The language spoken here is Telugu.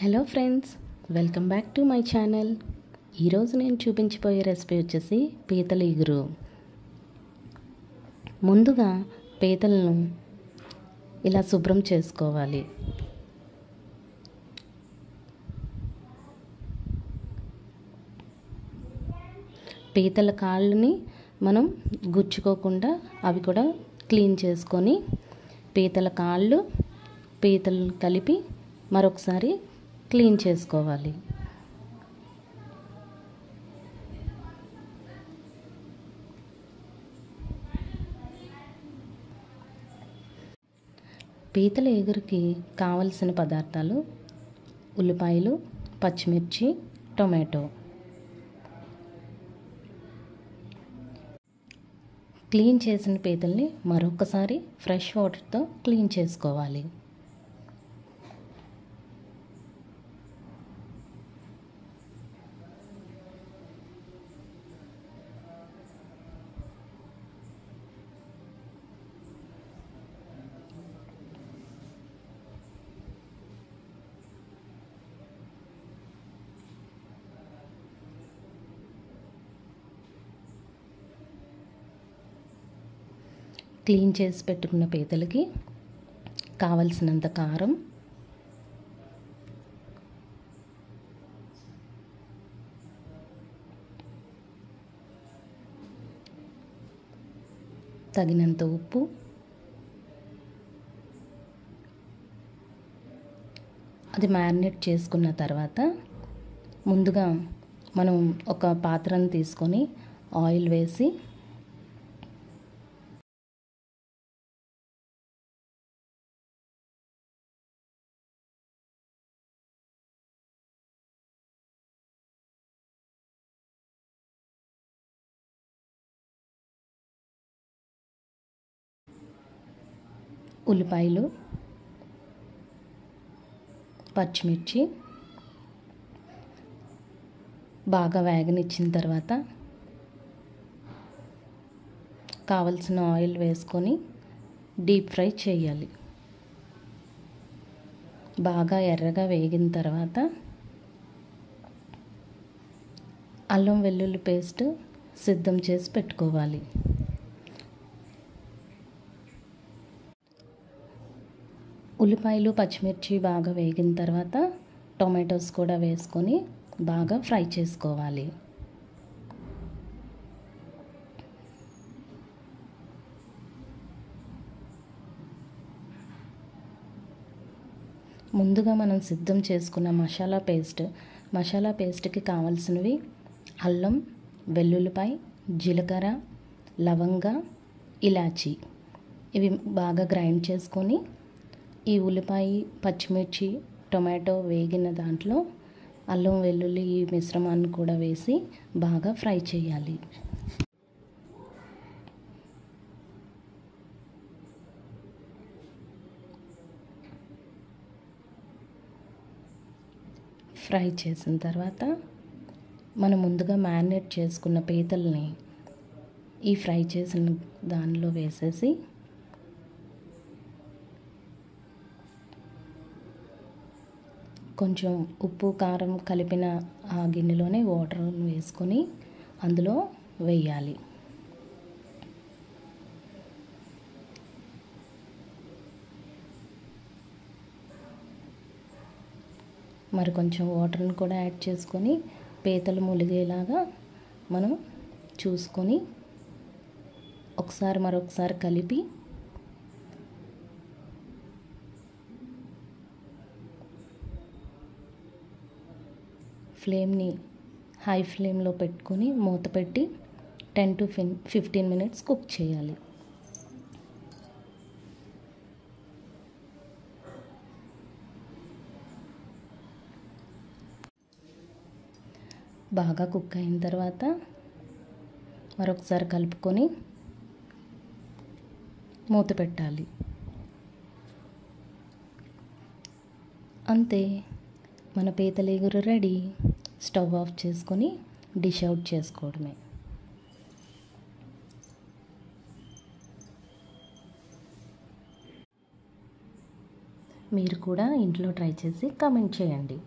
Hello friends, welcome back to my channel. ఈరోజు నేను చూపించబోయే రెసిపీ వచ్చేసి పీతల ఇగురు. ముందుగా పీతలను ఇలా శుభ్రం చేసుకోవాలి. పీతల కాళ్ళని మనం గుచ్చుకోకుండా అవి కూడా క్లీన్ చేసుకొని పీతల కాళ్ళు పీతలను కలిపి మరొకసారి క్లీన్ చేసుకోవాలి. పీతల ఎగురుకి కావలసిన పదార్థాలు: ఉల్లిపాయలు, పచ్చిమిర్చి, టొమాటో. క్లీన్ చేసిన పీతల్ని మరొకసారి ఫ్రెష్ వాటర్తో క్లీన్ చేసుకోవాలి. క్లీన్ చేసి పెట్టుకున్న పీతలకి కావలసినంత కారం, తగినంత ఉప్పు, అది మ్యారినేట్ చేసుకున్న తర్వాత ముందుగా మనం ఒక పాత్రను తీసుకొని ఆయిల్ వేసి ఉల్లిపాయలు, పచ్చిమిర్చి బాగా వేగనిచ్చిన తర్వాత కావలసిన ఆయిల్ వేసుకొని డీప్ ఫ్రై చేయాలి. బాగా ఎర్రగా వేగిన తర్వాత అల్లం వెల్లుల్లి పేస్ట్ సిద్ధం చేసి పెట్టుకోవాలి. ఉల్లిపాయలు, పచ్చిమిర్చి బాగా వేగిన తర్వాత టొమాటోస్ కూడా వేసుకొని బాగా ఫ్రై చేసుకోవాలి. ముందుగా మనం సిద్ధం చేసుకున్న మసాలా పేస్ట్కి కావాల్సినవి: అల్లం, వెల్లుల్లిపాయ, జీలకర్ర, లవంగ, ఇలాచి. ఇవి బాగా గ్రైండ్ చేసుకొని ఈ ఉల్లిపాయ, పచ్చిమిర్చి, టొమాటో వేగిన దాంట్లో అల్లం వెల్లుల్లి ఈ మిశ్రమాన్ని కూడా వేసి బాగా ఫ్రై చేయాలి. ఫ్రై చేసిన తర్వాత మనం ముందుగా మ్యారినేట్ చేసుకున్న పీతల్ని ఈ ఫ్రై చేసిన దానిలో వేసేసి కొంచెం ఉప్పు, కారం కలిపిన ఆ గిన్నెలోనే వాటర్ వేసుకొని అందులో వేయాలి. మరి కొంచెం వాటర్ని కూడా యాడ్ చేసుకొని పీతలు ములిగేలాగా మనం చూసుకొని మరొకసారి కలిపి ఫ్లేమ్ని హై ఫ్లేమ్లో పెట్టుకొని మూత పెట్టి 10 to 15 మినిట్స్ కుక్ చేయాలి. బాగా కుక్ అయిన తర్వాత మరొకసారి కలుపుకొని మూత పెట్టాలి. అంతే, మన పీతల ఎగురు రెడీ. స్టవ్ ఆఫ్ చేసుకొని డిష్ అవుట్ చేసుకోవడమే. మీరు కూడా ఇంట్లో ట్రై చేసి కామెంట్ చేయండి.